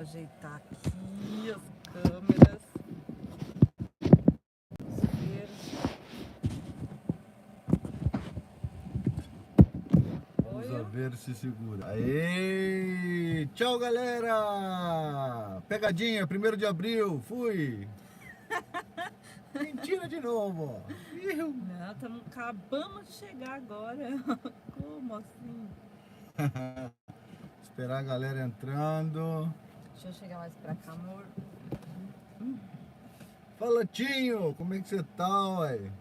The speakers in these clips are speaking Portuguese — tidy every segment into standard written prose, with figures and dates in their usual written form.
Ajeitar aqui as câmeras. Vamos ver. Vamos ver se segura. Aê! Tchau, galera! Pegadinha, 1º de abril, fui! Mentira de novo! Não, acabamos de chegar agora. Como assim? Esperar a galera entrando. Deixa eu chegar mais pra cá, amor. Fala, Tinho! Como é que você tá, ué?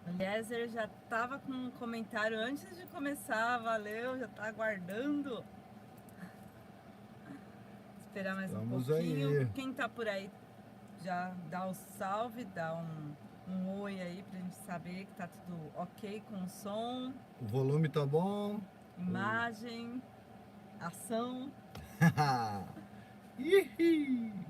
O Eliezer já tava com um comentário antes de começar, valeu, já tá aguardando. Esperar mais um pouquinho. Aí. Quem tá por aí já dá o salve, dá um oi aí pra gente saber que tá tudo ok com o som. O volume tá bom? Imagem, ação.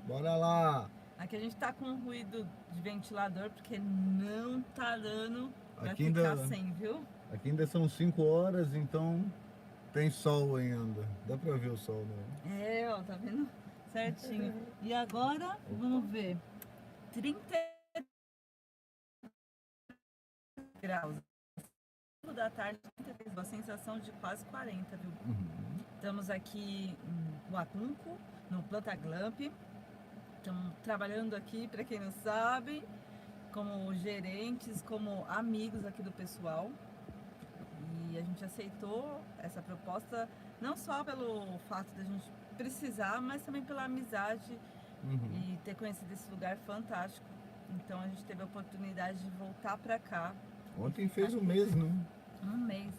Bora lá! Aqui a gente tá com ruído de ventilador porque não tá dando pra Aqui ficar ainda, sem, viu? Aqui ainda são 5 horas, então tem sol ainda. Dá pra ver o sol, né? É, ó, tá vendo? Certinho. E agora, vamos ver. 30 graus. Da tarde, uma sensação de quase 40, viu? Estamos aqui em Huatunco, no Planta Glamp. Estamos trabalhando aqui, para quem não sabe, como gerentes, como amigos aqui do pessoal. E a gente aceitou essa proposta não só pelo fato de a gente precisar, mas também pela amizade e ter conhecido esse lugar fantástico. Então a gente teve a oportunidade de voltar para cá. Ontem fez um mês, né? Um mês.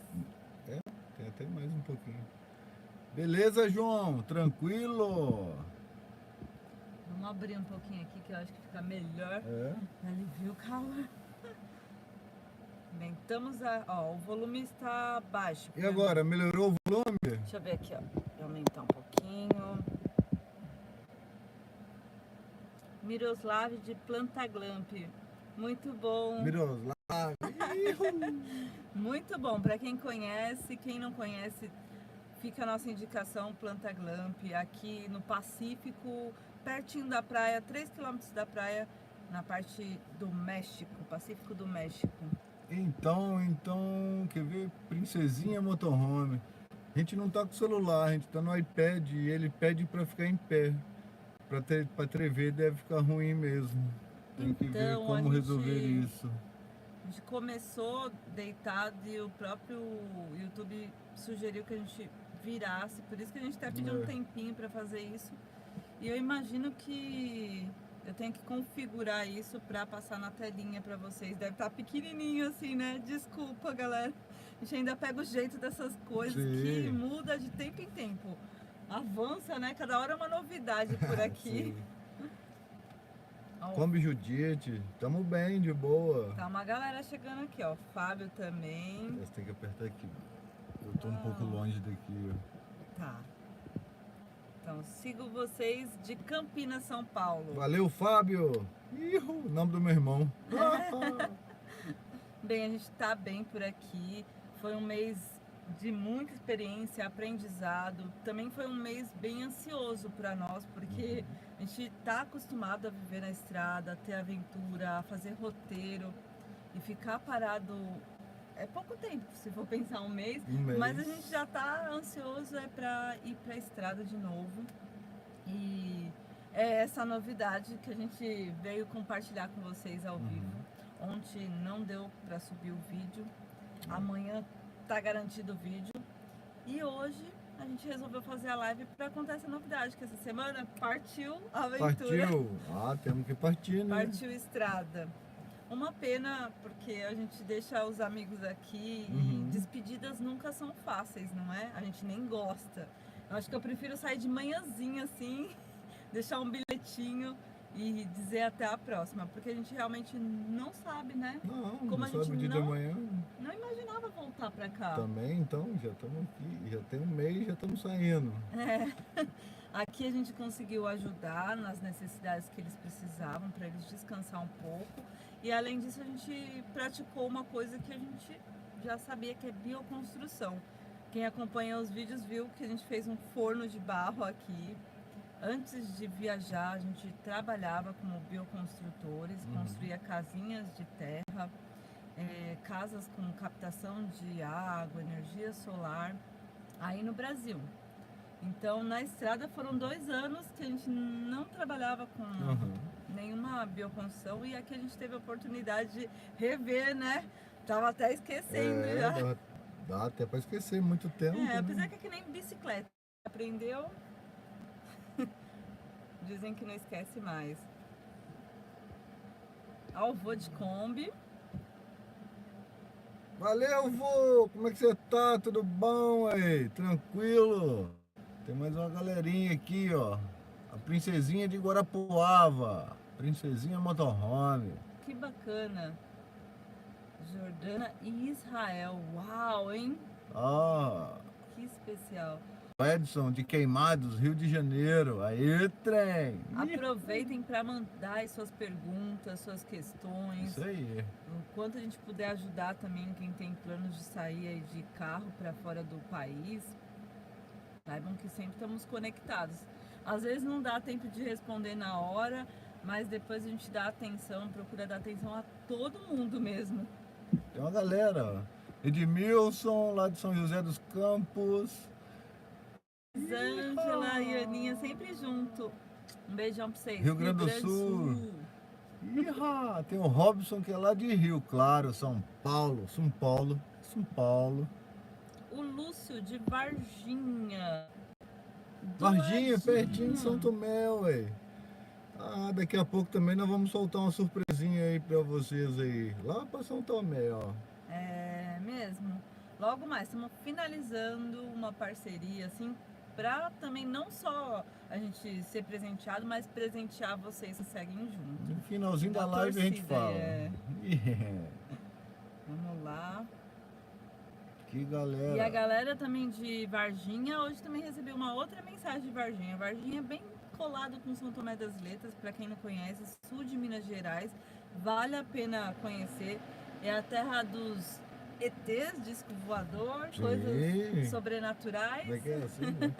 É, tem até mais um pouquinho. Beleza, João? Tranquilo? Vamos abrir um pouquinho aqui que eu acho que fica melhor. Alivia o calor. Aumentamos o volume está baixo. E agora, melhorou o volume? Deixa eu ver aqui, ó. Vou aumentar um pouquinho. Miroslav de Planta Glamp. Muito bom. Miroslav. Muito bom. Para quem conhece, quem não conhece, fica a nossa indicação Planta Glamp, aqui no Pacífico, pertinho da praia, 3 km da praia, na parte do México, Pacífico do México. Então, quer ver? Princesinha Motorhome. A gente não tá com celular, a gente tá no iPad e ele pede pra ficar em pé. Pra TV deve ficar ruim mesmo. Tem que ver como resolver isso. A gente começou deitado e o próprio YouTube sugeriu que a gente virasse, por isso que a gente tá pedindo um tempinho para fazer isso. E eu imagino que eu tenho que configurar isso para passar na telinha para vocês. Deve estar pequenininho assim, né? Desculpa, galera. A gente ainda pega o jeito dessas coisas que muda de tempo em tempo. Avança, né? Cada hora é uma novidade por aqui. Kombi Judite, tamo bem, de boa. Tá uma galera chegando aqui, ó. Fábio também. Você tem que apertar aqui. Eu tô um pouco longe daqui, ó. Tá. Então, sigo vocês de Campinas, São Paulo. Valeu, Fábio! O nome do meu irmão. Bem, a gente tá bem por aqui. Foi um mês de muita experiência, aprendizado. Também foi um mês bem ansioso para nós, porque a gente tá acostumado a viver na estrada, a ter aventura, a fazer roteiro e ficar parado é pouco tempo, se for pensar um mês. Mas a gente já tá ansioso para ir para a estrada de novo. E é essa novidade que a gente veio compartilhar com vocês ao vivo. Ontem não deu para subir o vídeo. Amanhã tá garantido o vídeo. E hoje a gente resolveu fazer a live para contar essa novidade, que essa semana partiu a aventura. Partiu? Ah, temos que partir, né? Partiu estrada. Uma pena, porque a gente deixa os amigos aqui e despedidas nunca são fáceis, não é? A gente nem gosta. Eu acho que eu prefiro sair de manhãzinha assim, deixar um bilhetinho e dizer até a próxima, porque a gente realmente não sabe, né? Como a gente não amanhã. Não imaginava voltar pra cá. Também, então, já estamos aqui, já tem um mês, já estamos saindo. Aqui a gente conseguiu ajudar nas necessidades que eles precisavam para eles descansar um pouco. E além disso a gente praticou uma coisa que a gente já sabia, que é bioconstrução. Quem acompanha os vídeos viu que a gente fez um forno de barro aqui. Antes de viajar, a gente trabalhava como bioconstrutores, construía casinhas de terra, casas com captação de água, energia solar, aí no Brasil. Então, na estrada foram 2 anos que a gente não trabalhava com nenhuma bioconstrução, e aqui a gente teve a oportunidade de rever, né? Tava até esquecendo já. Dá até para esquecer muito tempo. Apesar que é que nem bicicleta. Aprendeu, dizem que não esquece mais. Ó, o vô de Kombi. Valeu, vô! Como é que você tá? Tudo bom aí? Tranquilo? Tem mais uma galerinha aqui, ó. A princesinha de Guarapuava. Princesinha Motorhome. Que bacana. Jordana e Israel. Uau, hein? Que especial. Edson de Queimados, Rio de Janeiro. Aí, trem! Aproveitem para mandar as suas perguntas, suas questões. Isso aí. Enquanto a gente puder ajudar também quem tem planos de sair aí de carro para fora do país, saibam que sempre estamos conectados. Às vezes não dá tempo de responder na hora, mas depois a gente dá atenção, procura dar atenção a todo mundo mesmo. Tem uma galera, ó. Edmilson, lá de São José dos Campos. Ângela e Aninha sempre junto. Um beijão pra vocês. Rio Grande do Sul. Tem o Robson, que é lá de Rio Claro, São Paulo. O Lúcio de Varginha. Varginha, pertinho de São Tomé, ué. Daqui a pouco também nós vamos soltar uma surpresinha aí pra vocês aí. Lá pra São Tomé, ó. É mesmo. Logo mais, estamos finalizando uma parceria, assim, pra também não só a gente ser presenteado, mas presentear vocês que seguem junto. No finalzinho da live a gente fala. Vamos lá. Que galera. E a galera também de Varginha, hoje também recebeu uma outra mensagem de Varginha. Varginha é bem colado com São Tomé das Letras, para quem não conhece, sul de Minas Gerais. Vale a pena conhecer. É a terra dos ETs, disco voador, coisas sobrenaturais. É que é assim, né?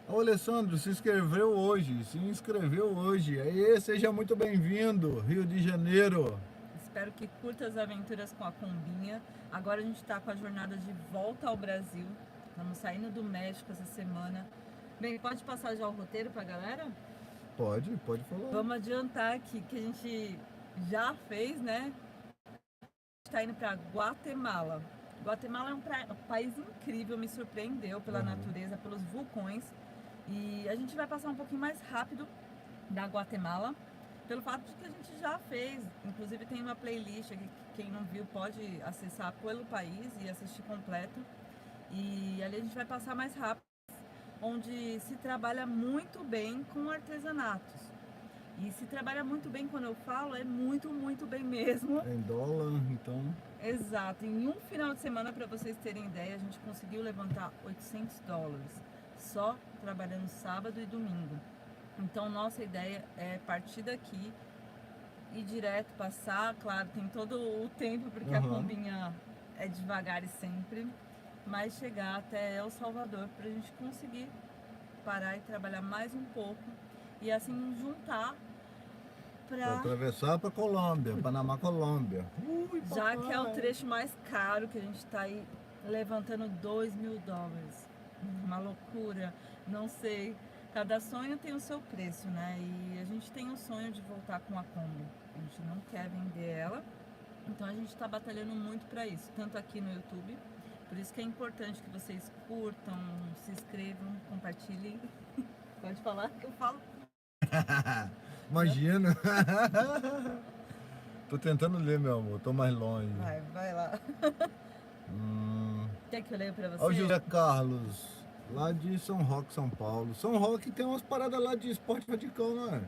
Ô, Alessandro, se inscreveu hoje. Aí, seja muito bem-vindo, Rio de Janeiro. Espero que curta as aventuras com a Combinha. Agora a gente está com a jornada de volta ao Brasil. Estamos saindo do México essa semana. Bem, pode passar já o roteiro para a galera? Pode falar. Vamos adiantar aqui que a gente já fez, né? Está indo para Guatemala. Guatemala é um país incrível, me surpreendeu pela natureza, pelos vulcões. E a gente vai passar um pouquinho mais rápido da Guatemala, pelo fato de que a gente já fez. Inclusive tem uma playlist aqui, que quem não viu pode acessar pelo país e assistir completo. E ali a gente vai passar mais rápido, onde se trabalha muito bem com artesanatos. E se trabalha muito bem, quando eu falo, é muito, muito bem mesmo. Em dólar, então. Exato. Em um final de semana, para vocês terem ideia, a gente conseguiu levantar $800, só trabalhando sábado e domingo. Então, nossa ideia é partir daqui e direto passar. Claro, tem todo o tempo, porque a Combinha é devagar e sempre, mas chegar até El Salvador para a gente conseguir parar e trabalhar mais um pouco e assim juntar para atravessar para Colômbia, Panamá, Colômbia. Já que é o trecho mais caro, que a gente está aí levantando $2.000. Uma loucura, não sei. Cada sonho tem o seu preço, né? E a gente tem o sonho de voltar com a Kombi. A gente não quer vender ela, então a gente está batalhando muito para isso, tanto aqui no YouTube. Por isso que é importante que vocês curtam, se inscrevam, compartilhem. Pode falar que eu falo. Imagina. Tô tentando ler, meu amor, tô mais longe. Vai lá. Quer que eu leia pra você? Olha o José Carlos, lá de São Roque, São Paulo. São Roque tem umas paradas lá de esporte radical, não é?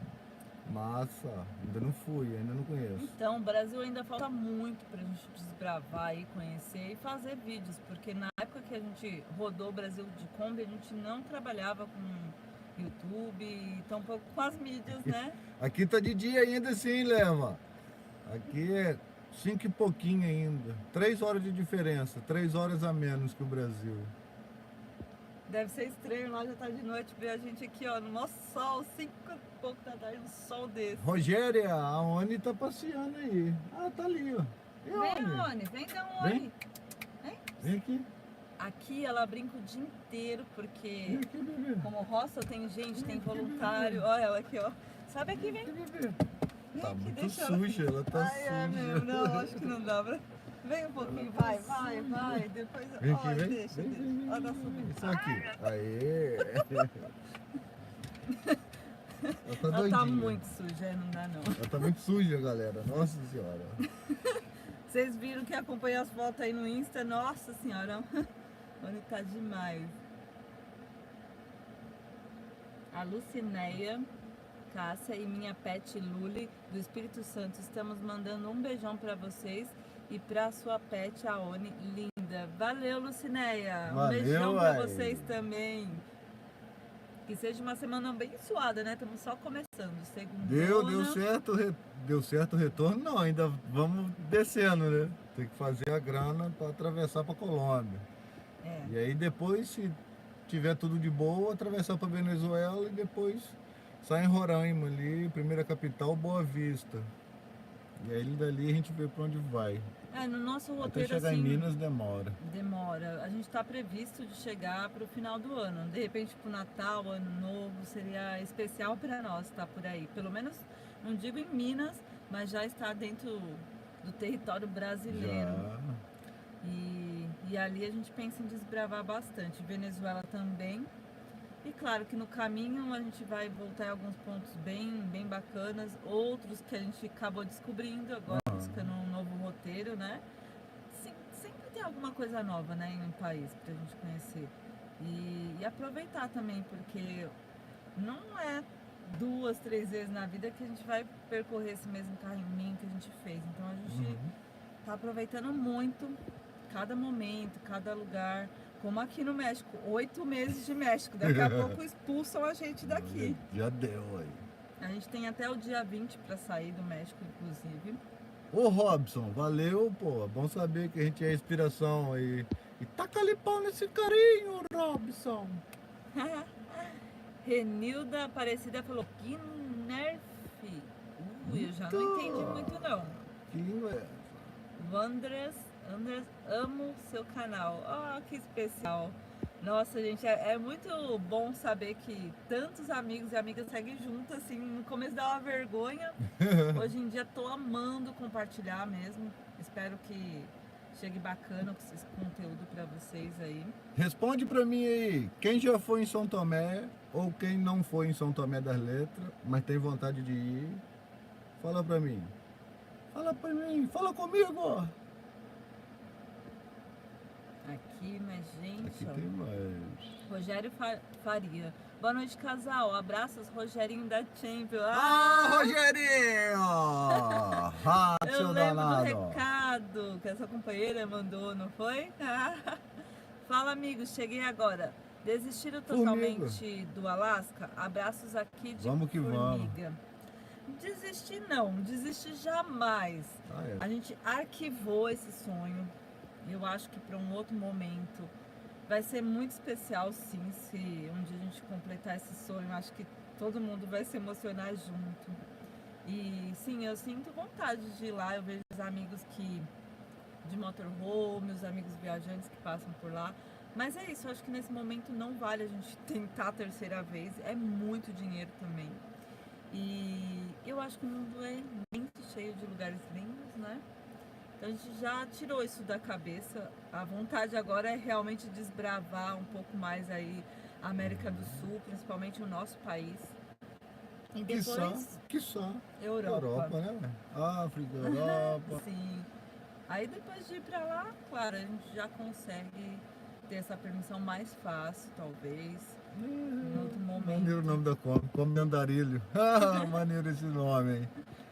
Massa, ainda não fui, ainda não conheço. Então, o Brasil ainda falta muito pra gente desbravar e conhecer e fazer vídeos, porque na época que a gente rodou o Brasil de Kombi, a gente não trabalhava com YouTube e tampouco com as mídias, né? Aqui tá de dia ainda assim, Lema. Aqui é 5 e pouquinho ainda. 3 horas de diferença, 3 horas a menos que o Brasil. Deve ser estranho lá, já tá de noite, ver a gente aqui, ó, no maior sol, 5 e pouco da tarde, um sol desse. Rogéria, a Oni tá passeando aí. Ah, tá ali, ó. E a Vem, Oni? Oni, vem dar um Vem. Oni. Vem. Vem aqui. Aqui ela brinca o dia inteiro, porque Vem aqui, bebê. como hostel tem gente, tem voluntário. Olha ela aqui, ó. Sobe aqui, vem. Vem aqui, bebê. Vem Tá aqui, muito deixa suja, ela tá Ai, é suja. mesmo, não, acho que não dá pra... Vem um pouquinho, vai, vai. Depois, Vem aqui, ó, vem. deixa. Ó, tá subindo. Isso aqui. Aê. Ela tá Ela doidinha. tá muito suja, não dá não. Ela tá muito suja, galera. Nossa senhora. Vocês viram que acompanham as fotos aí no Insta? Nossa senhora, onde tá demais. A Lucinéia, Cássia e minha pet Luli do Espírito Santo, estamos mandando um beijão pra vocês e pra sua pet, a Oni, linda. Valeu, Lucinéia. Um Valeu, beijão pra uai. vocês também. Que seja uma semana bem suada, né? Estamos só começando. Deu certo, deu certo o retorno? Não, ainda vamos descendo, né? Tem que fazer a grana para atravessar para Colômbia. É. E aí depois, se tiver tudo de boa, atravessar para Venezuela e depois sair em Roraima ali, primeira capital, Boa Vista. E aí dali a gente vê para onde vai. É, no nosso Até roteiro, chegar assim, em Minas demora. demora. A gente está previsto de chegar para o final do ano. De repente, para o Natal, Ano Novo, seria especial para nós estar por aí. Pelo menos, não digo em Minas, mas já está dentro do território brasileiro. Já. E ali a gente pensa em desbravar bastante. Venezuela também. E claro que no caminho a gente vai voltar em alguns pontos bem bacanas, outros que a gente acabou descobrindo agora, buscando um novo roteiro, né? Sempre tem alguma coisa nova, né, em um país pra gente conhecer. E aproveitar também, porque não é 2, 3 vezes na vida que a gente vai percorrer esse mesmo caminho que a gente fez. Então a gente tá aproveitando muito cada momento, cada lugar. Como aqui no México, 8 meses de México. Daqui a pouco expulsam a gente daqui. Já deu aí. A gente tem até o dia 20 para sair do México, inclusive. Ô Robson, valeu, pô. Bom saber que a gente é inspiração aí. E taca ali pau nesse carinho, Robson. Renilda Aparecida falou, que nerf. Eu já não entendi muito não. Que língua é essa? Andrés, amo seu canal. Ah, que especial. Nossa, gente, é muito bom saber que tantos amigos e amigas seguem juntos, assim, no começo dá uma vergonha. Hoje em dia tô amando compartilhar mesmo. Espero que chegue bacana esse conteúdo para vocês aí. Responde pra mim aí, quem já foi em São Tomé ou quem não foi em São Tomé das Letras, mas tem vontade de ir, fala pra mim. Fala pra mim, fala comigo! Aqui, mas gente, Aqui ó, tem mais. Rogério Faria. Boa noite, casal. Abraços, Rogerinho da Champions. Ah, Rogerinho! Ah, eu seu lembro danado. do recado que essa companheira mandou, não foi? Fala, amigos, cheguei agora. Desistiram totalmente do Alasca? Abraços aqui de Vamos que Formiga. Desistir não, desistir jamais. Ah, é. A gente arquivou esse sonho. Eu acho que para um outro momento vai ser muito especial, sim, se um dia a gente completar esse sonho. Acho que todo mundo vai se emocionar junto. E sim, eu sinto vontade de ir lá. Eu vejo os amigos de motorhome, os amigos viajantes que passam por lá. Mas é isso, eu acho que nesse momento não vale a gente tentar a terceira vez. É muito dinheiro também. E eu acho que o mundo é muito cheio de lugares lindos, né? Então a gente já tirou isso da cabeça. A vontade agora é realmente desbravar um pouco mais aí a América do Sul, principalmente o nosso país. E depois Quiçá. Europa. né? África, Europa. Sim. Aí depois de ir pra lá, claro, a gente já consegue ter essa permissão mais fácil, talvez. Em outro momento. Maneiro o nome da Kombi, Kombi Andarilho. Ah, maneiro esse nome, hein?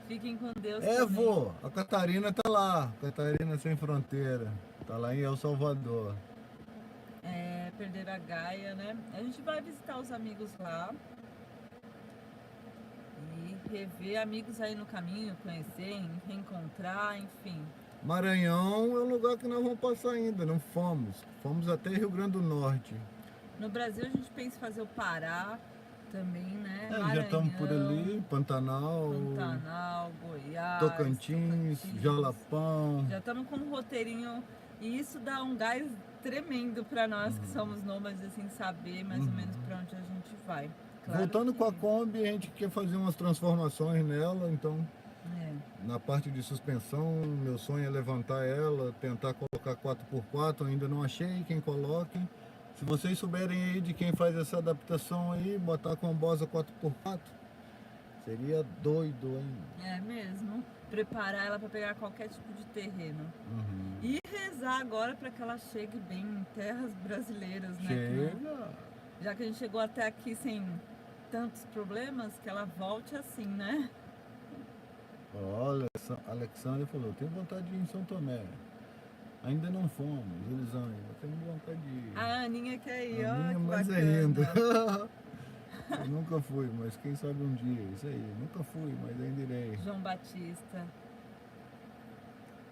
Fiquem com Deus. É, também. vô, a Catarina tá lá. Catarina Sem Fronteira. Tá lá em El Salvador. É, perder a Gaia, né? A gente vai visitar os amigos lá. E rever amigos aí no caminho, conhecer, reencontrar, enfim. Maranhão é um lugar que nós vamos passar ainda, não fomos. Fomos até Rio Grande do Norte. No Brasil a gente pensa em fazer o Pará também, né? Já estamos por ali, Pantanal, Goiás, Tocantins, Jalapão. Já estamos com um roteirinho e isso dá um gás tremendo para nós que somos nômades, assim, saber mais ou menos para onde a gente vai. Claro Voltando que... com a Kombi, a gente quer fazer umas transformações nela, então na parte de suspensão, meu sonho é levantar ela, tentar colocar 4x4, ainda não achei quem coloque. Se vocês souberem aí de quem faz essa adaptação aí, botar com a Bosa 4x4, seria doido, hein? É mesmo. Preparar ela para pegar qualquer tipo de terreno. E rezar agora para que ela chegue bem em terras brasileiras, né? Chega! Já que a gente chegou até aqui sem tantos problemas, que ela volte assim, né? Olha, a Alexandre falou, tenho vontade de ir em São Tomé. Ainda não fomos, Elisângela, tenho vontade de ir. A Aninha quer ir, ó, Aninha que mais bacana. ainda. Eu nunca fui, mas quem sabe um dia, isso aí. Nunca fui, mas ainda irei. João Batista.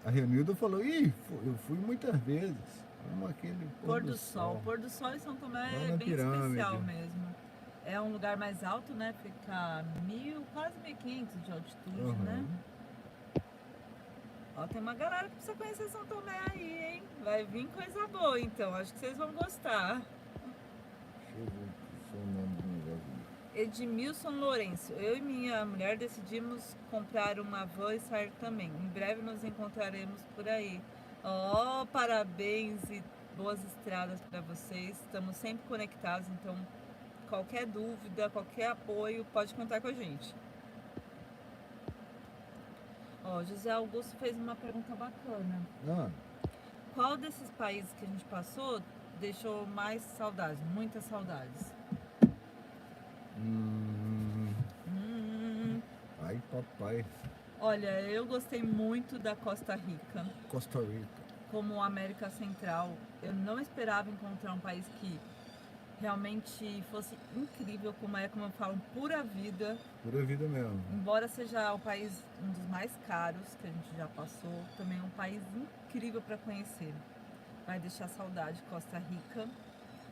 A Renilda falou, eu fui muitas vezes. Como aquele Pôr do Sol. Pôr do Sol em São Tomé é bem especial mesmo. É um lugar mais alto, né? Fica quase 1.500 de altitude, né? Ó, tem uma galera que precisa conhecer São Tomé aí, hein? Vai vir coisa boa, então. Acho que vocês vão gostar. Deixa eu ver o nome do negócio. Edmilson Lourenço. Eu e minha mulher decidimos comprar uma van e sair também. Em breve nos encontraremos por aí. Ó, parabéns e boas estradas para vocês. Estamos sempre conectados, então qualquer dúvida, qualquer apoio, pode contar com a gente. Ó, José Augusto fez uma pergunta bacana. Qual desses países que a gente passou deixou mais saudades, muitas saudades? Ai, papai. Olha, eu gostei muito da Costa Rica. Costa Rica. Como América Central, eu não esperava encontrar um país que realmente fosse incrível, como eu falo, pura vida. Pura vida mesmo. Embora seja um país um dos mais caros que a gente já passou, também é um país incrível para conhecer. Vai deixar saudade Costa Rica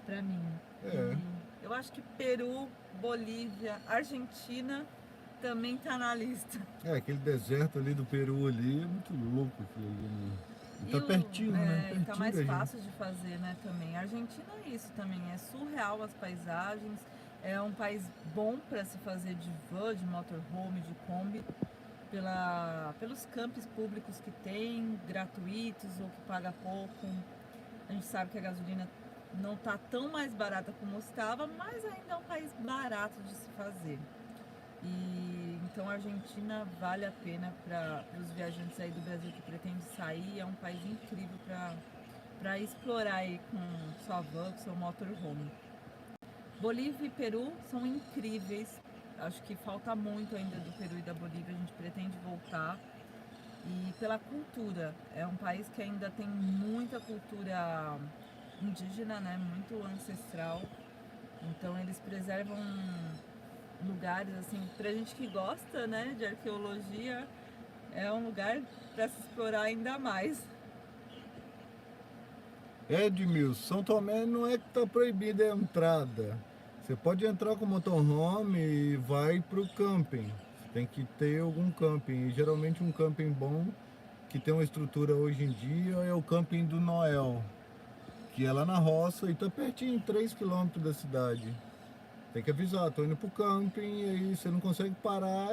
para mim. E eu acho que Peru, Bolívia, Argentina também tá na lista. Aquele deserto ali do Peru ali é muito louco aquilo ali, né? E tá pertinho, né? Pertinho tá mais fácil de fazer, né, também. A Argentina é isso também, é surreal as paisagens, é um país bom para se fazer de van, de motorhome, de Kombi, pelos campos públicos que tem, gratuitos ou que paga pouco. A gente sabe que a gasolina não tá tão mais barata como estava, mas ainda é um país barato de se fazer. E então a Argentina vale a pena para os viajantes aí do Brasil que pretendem sair, é um país incrível para explorar aí com sua van, com seu motorhome. Bolívia e Peru são incríveis, acho que falta muito ainda do Peru e da Bolívia, a gente pretende voltar. E pela cultura, é um país que ainda tem muita cultura indígena, né, muito ancestral, então eles preservam lugares assim, pra gente que gosta, né, de arqueologia, é um lugar para se explorar ainda mais. Edmilson, São Tomé não é que tá proibida a entrada. Você pode entrar com motorhome e vai pro camping. Tem que ter algum camping. E geralmente um camping bom, que tem uma estrutura hoje em dia, é o camping do Noel, que é lá na roça e tá pertinho, 3 km da cidade. Tem que avisar, tô indo pro camping e aí você não consegue parar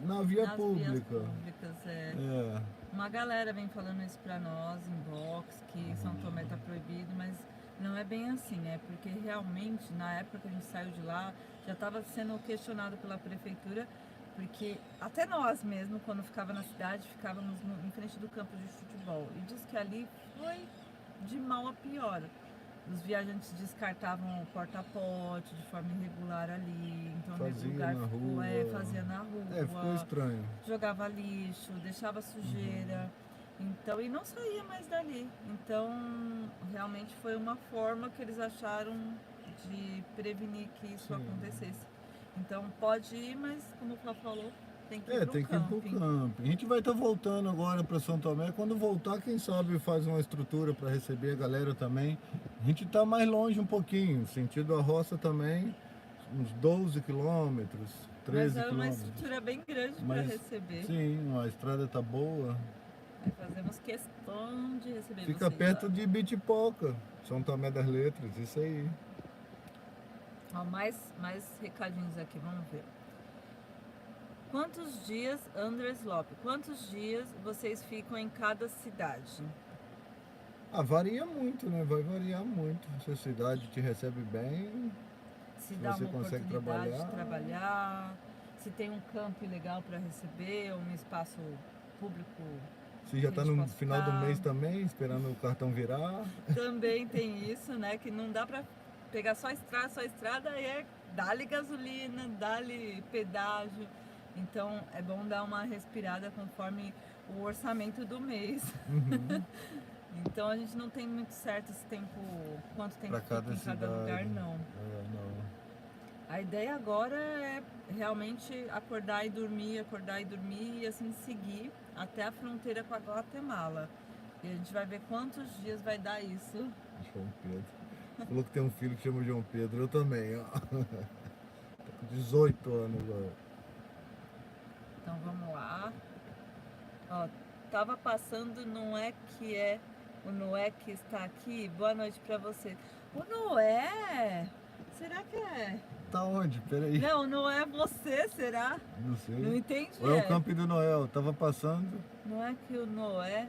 na via pública. Vias públicas, Uma galera vem falando isso pra nós, em box, que São Tomé tá proibido, mas não é bem assim, porque realmente, na época que a gente saiu de lá, já estava sendo questionado pela prefeitura, porque até nós mesmo, quando ficava na cidade, ficávamos em frente do campo de futebol, e diz que ali foi de mal a pior. Os viajantes descartavam o porta-pote de forma irregular ali, então o lugar fazia na rua, ficou estranho. Jogava lixo, deixava sujeira, então, e não saía mais dali. Então, realmente foi uma forma que eles acharam de prevenir que isso acontecesse. Então, pode ir, mas como o Flávio falou, tem que ir pro camping. A gente vai estar voltando agora para São Tomé. Quando voltar, quem sabe faz uma estrutura para receber a galera também. A gente está mais longe um pouquinho, sentido a roça também, uns 12 quilômetros, Mas 13 é uma quilômetros. estrutura bem grande para Mas, receber. sim, a estrada tá boa. Aí fazemos questão de receber Fica vocês perto lá. de Bitipoca, São Tomé das Letras, isso aí. Ó, mais recadinhos aqui, vamos ver. Quantos dias, Andres Lopes, quantos dias vocês ficam em cada cidade? Ah, varia muito, né? Vai variar muito. Se a cidade te recebe bem, Se se dá você uma consegue oportunidade de trabalhar. trabalhar, se tem um campo legal para receber, um espaço público Se já que está a gente no possa final do ficar. mês também, esperando o cartão virar. Também tem isso, né? Que não dá para pegar só estrada, e é dá-lhe gasolina, dá-lhe pedágio. Então é bom dar uma respirada conforme o orçamento do mês. Uhum. Então a gente não tem muito certo esse tempo, quanto tempo Pra fica cada em cada lugar, cidade. não. É, não. A ideia agora é realmente acordar e dormir e assim seguir até a fronteira com a Guatemala. E a gente vai ver quantos dias vai dar isso. João Pedro. Falou que tem um filho que chama João Pedro, eu também, ó. Tá com 18 anos agora. Então vamos lá. Ó, tava passando, não é que é o Noé que está aqui. Boa noite pra você. O Noé? Será que é? Tá onde? Peraí. Não, não é você, será? Não sei. Não entendi. Ou é o Campo do Noel, tava passando, Não é que o Noé.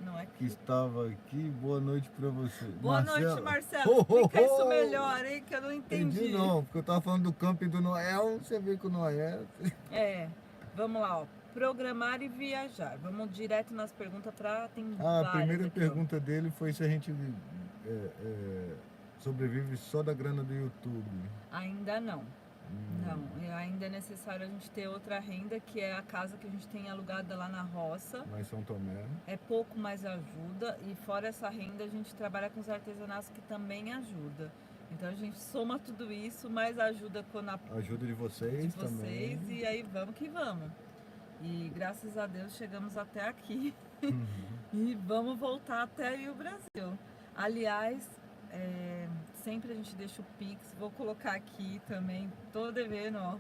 Não é que que. estava aqui. Boa noite pra você. Boa noite, Marcela. Marcelo. Ho, ho, Explica isso ho! melhor, hein? Que eu não entendi. Entendi não, porque eu tava falando do Campo do Noel, você vê que o Noel. É, vamos lá, ó. Programar e viajar. Vamos direto nas perguntas pra tem Ah, a várias primeira aqui, ó. pergunta dele foi se a gente sobrevive só da grana do YouTube. Ainda não. Não, ainda é necessário a gente ter outra renda, que é a casa que a gente tem alugada lá na roça. Lá em São Tomé. É pouco, mais ajuda. E fora essa renda, a gente trabalha com os artesanatos, que também ajuda. Então a gente soma tudo isso, mais ajuda com a Ajuda de vocês também. e aí vamos que vamos. E graças a Deus chegamos até aqui. Uhum. E vamos voltar até aí o Brasil. Aliás, sempre a gente deixa o Pix, vou colocar aqui também, tô devendo, ó.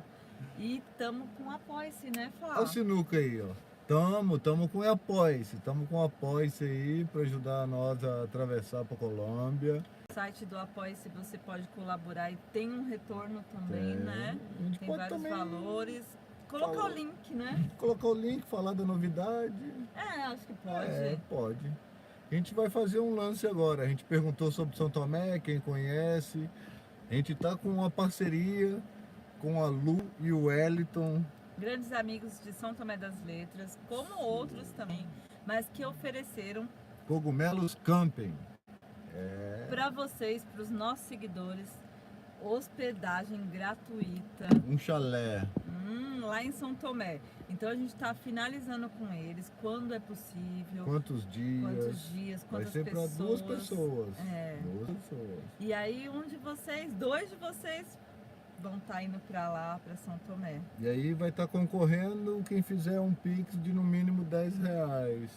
E tamo com Apoia-se, né, Olha o Flávio? sinuca aí, ó. Tamo com o Apoia-se. Tamo com o Apoia-se aí para ajudar nós a atravessar para Colômbia. No site do Apoia-se você pode colaborar e tem um retorno também, Tem. né? A gente Tem pode vários também valores. Colocar Fala. o link, né? colocar o link, falar da novidade. Acho que pode. Pode. A gente vai fazer um lance agora. A gente perguntou sobre São Tomé, quem conhece. A gente tá com uma parceria com a Lu e o Wellington. Grandes amigos de São Tomé das Letras, como outros também, mas que ofereceram Cogumelos Camping. para vocês, para os nossos seguidores, hospedagem gratuita Um chalé. lá em São Tomé. Então a gente está finalizando com eles, quando é possível, Quantos dias? Vai quantas ser para pessoas. 2 pessoas. É. 2 pessoas. E aí dois de vocês vão estar indo para lá, para São Tomé. E aí vai estar concorrendo quem fizer um Pix de no mínimo R$10.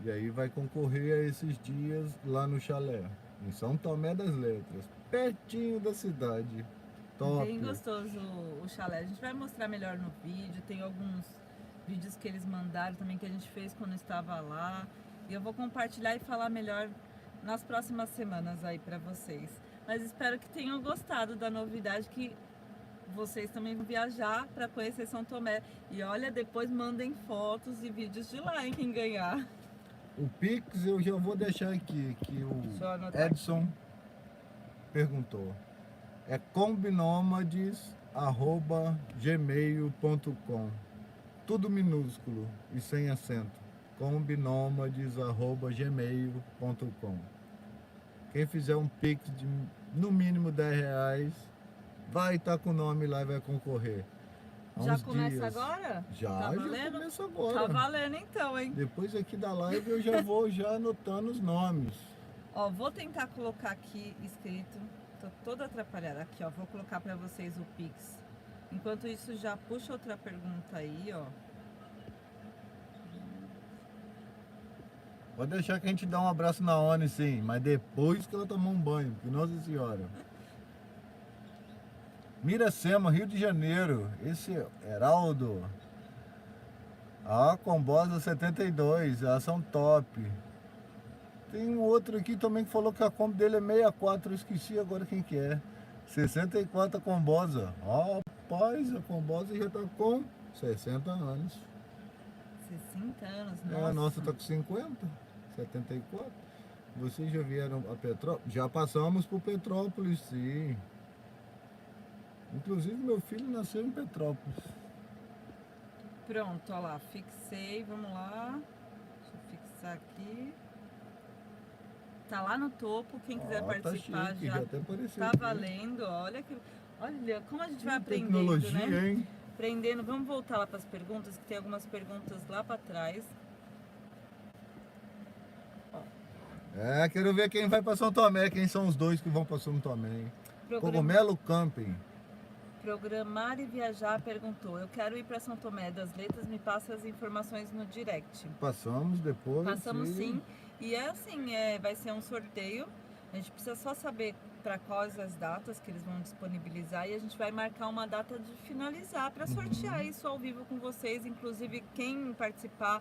E aí vai concorrer a esses dias lá no chalé, em São Tomé das Letras, pertinho da cidade. Top. Bem gostoso o chalé. A gente vai mostrar melhor no vídeo. Tem alguns vídeos que eles mandaram também que a gente fez quando estava lá. E eu vou compartilhar e falar melhor nas próximas semanas aí para vocês. Mas espero que tenham gostado da novidade, que vocês também vão viajar para conhecer São Tomé. E olha, depois mandem fotos e vídeos de lá, hein, quem ganhar. O Pix eu já vou deixar aqui, que Deixa eu o anotar Edson perguntou. É combinomads@gmail.com. Tudo minúsculo e sem acento. combinomads@gmail.com. Quem fizer um Pix de no mínimo R$10 vai estar com o nome lá e vai concorrer. Há Já uns começa dias. agora? Já, Tá já valendo? começa agora. Tá valendo então, hein? Depois aqui da live eu já vou já anotando os nomes. Ó, vou tentar colocar aqui escrito. Tô toda atrapalhada aqui, ó. Vou colocar pra vocês o Pix. Enquanto isso, já puxa outra pergunta aí, ó. Pode deixar que a gente dá um abraço na ONU, sim, mas depois que ela tomar um banho, que Nossa Senhora. Miracema, Rio de Janeiro. Esse é Heraldo. A Combosa 72, elas são top. Tem um outro aqui também que falou que a Kombi dele é 64, eu esqueci agora quem que é. 64 a Combosa. Rapaz, a Combosa já tá com 60 anos. 60 anos, É, nossa. a nossa tá com 50, 74. Vocês já vieram a Petrópolis? Já passamos por Petrópolis, sim. Inclusive meu filho nasceu em Petrópolis. Pronto, olha lá, fixei, vamos lá. Deixa eu fixar aqui. Tá lá no topo, quem quiser participar chique, já até apareceu tá aqui. valendo. Olha como a gente vai aprendendo, Tecnologia, né? hein? Aprendendo. Vamos voltar lá para as perguntas, que tem algumas perguntas lá para trás. É, quero ver quem vai para São Tomé, quem são os dois que vão para São Tomé. Hein? Cogumelo Camping. Programar e Viajar perguntou: eu quero ir para São Tomé das Letras, me passa as informações no direct. Passamos depois. Passamos sim. E é assim, vai ser um sorteio. A gente precisa só saber para quais as datas que eles vão disponibilizar e a gente vai marcar uma data de finalizar para sortear isso ao vivo com vocês. Inclusive, quem participar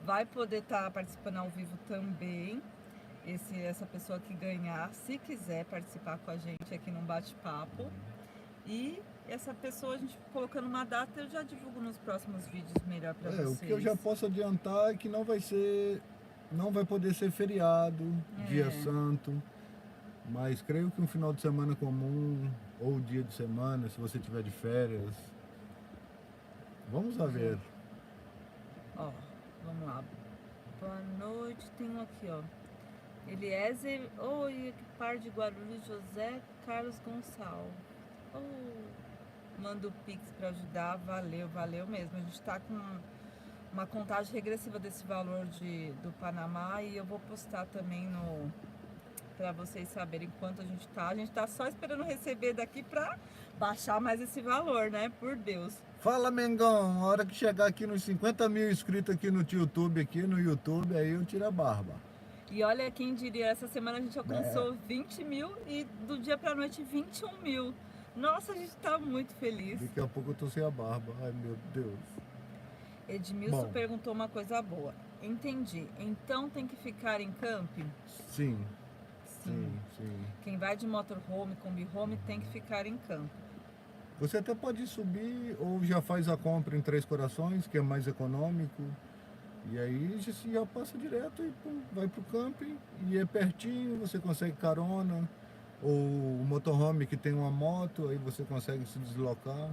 vai poder estar participando ao vivo também. Essa pessoa que ganhar, se quiser participar com a gente aqui num bate-papo. E essa pessoa, a gente colocando uma data, eu já divulgo nos próximos vídeos melhor para vocês. O que eu já posso adiantar é que não vai poder ser feriado, dia santo, mas creio que um final de semana comum ou dia de semana, se você tiver de férias, vamos lá ver. Ó, vamos lá. Boa noite, tem um aqui, ó. Eliezer, oi, que par de Guarulhos, José Carlos Gonçalves. Manda o Pix para ajudar, valeu mesmo. A gente está com uma contagem regressiva desse valor do Panamá e eu vou postar também para vocês saberem quanto a gente tá. A gente tá só esperando receber daqui para baixar mais esse valor, né? Por Deus. Fala, Mengão, a hora que chegar aqui nos 50 mil inscritos aqui no YouTube, aí eu tiro a barba. E olha, quem diria, essa semana a gente alcançou 20 mil e do dia pra noite 21 mil. Nossa, a gente tá muito feliz. Daqui a pouco eu tô sem a barba, ai meu Deus. Edmilson perguntou uma coisa boa. Entendi, então tem que ficar em camping? Sim. Quem vai de motorhome, combi home, tem que ficar em camping. Você até pode subir ou já faz a compra em Três Corações, que é mais econômico. E aí já passa direto e vai pro camping e é pertinho, você consegue carona. Ou o motorhome que tem uma moto, aí você consegue se deslocar.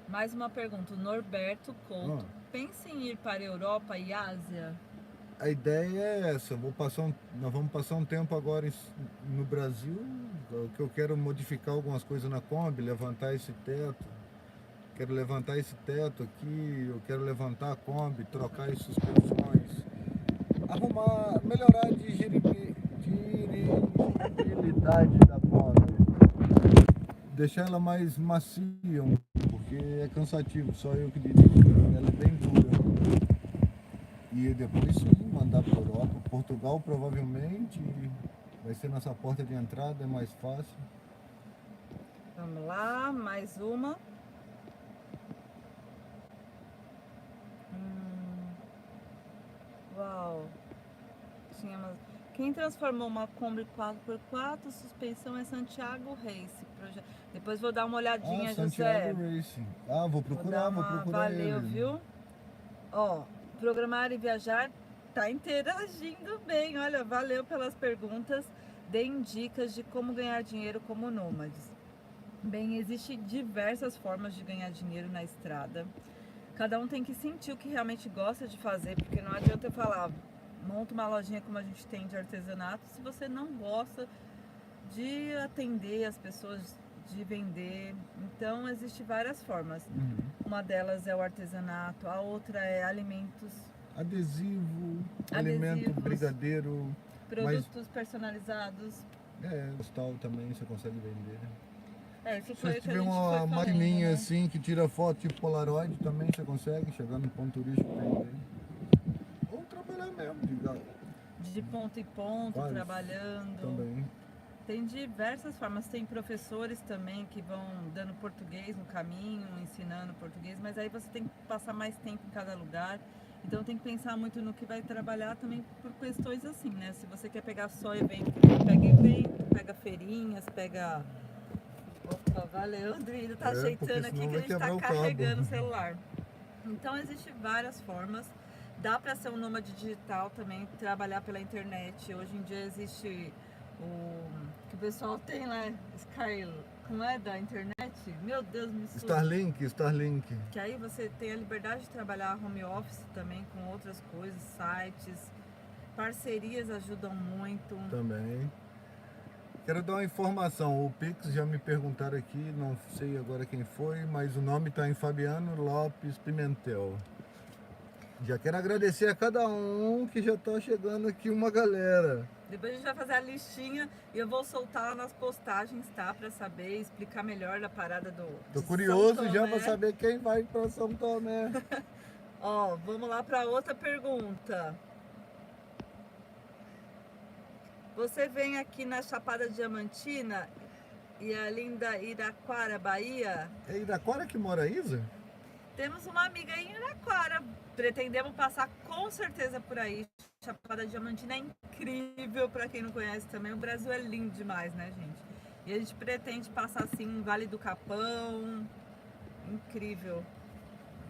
Mais uma pergunta, o Norberto Couto. Pensa em ir para a Europa e Ásia? A ideia é essa, nós vamos passar um tempo agora no Brasil, que eu quero modificar algumas coisas na Kombi, levantar esse teto. Quero levantar esse teto aqui, eu quero levantar a Kombi, trocar as suspensões, melhorar a dirigibilidade da Kombi, deixar ela mais macia, porque é cansativo, só eu que dirijo, ela é bem dura. E depois sim, mandar para a Europa, Portugal provavelmente vai ser nossa porta de entrada, é mais fácil. Vamos lá, mais uma. Uau! Quem transformou uma Kombi 4x4, suspensão é Santiago Race. Depois vou dar uma olhadinha, José. Santiago Race. Vou procurar Valeu, ele. viu? Ó, Programar e Viajar tá interagindo bem. Olha, valeu pelas perguntas. Deem dicas de como ganhar dinheiro como nômades. Bem, existem diversas formas de ganhar dinheiro na estrada. Cada um tem que sentir o que realmente gosta de fazer, porque não adianta eu falar, monta uma lojinha como a gente tem de artesanato, se você não gosta de atender as pessoas, de vender. Então, existem várias formas. Uma delas é o artesanato, a outra é alimentos. Alimento, brigadeiro. Produtos personalizados. Postal também você consegue vender. Isso Se foi você o que a tiver gente uma foi falando, maquininha né? assim que tira foto tipo Polaroid, também você consegue chegar no ponto turístico e vender. Ou trabalhar mesmo, de ponto em ponto, Vários trabalhando. também. Tem diversas formas, tem professores também que vão dando português no caminho, ensinando português, mas aí você tem que passar mais tempo em cada lugar, então tem que pensar muito no que vai trabalhar também por questões assim, né? Se você quer pegar só evento, pega evento, pega feirinhas, pega... Opa, valeu, Andrino, tá Porque ajeitando aqui senão que a vai gente tá quebrar o carregando cabo. o celular. Então existem várias formas, dá para ser um nômade digital também, trabalhar pela internet. Hoje em dia existe o que o pessoal tem lá, Sky, como é da internet? Meu Deus, me suja. Starlink. Que aí você tem a liberdade de trabalhar home office também com outras coisas, sites, parcerias ajudam muito. Também. Quero dar uma informação, o Pix já me perguntaram aqui, não sei agora quem foi, mas o nome está em Fabiano Lopes Pimentel. Já quero agradecer a cada um que já está chegando aqui uma galera. Depois a gente vai fazer a listinha e eu vou soltar lá nas postagens, tá? Pra saber, explicar melhor da parada Tô de curioso São já Tomé. para saber quem vai para São Tomé. Ó, vamos lá para outra pergunta. Você vem aqui na Chapada Diamantina e a linda Iraquara, Bahia? É Iraquara que mora a Isa? Temos uma amiga em Iraquara. Pretendemos passar com certeza por aí. Chapada Diamantina é incrível para quem não conhece também. O Brasil é lindo demais, né, gente? E a gente pretende passar assim em Vale do Capão. Incrível.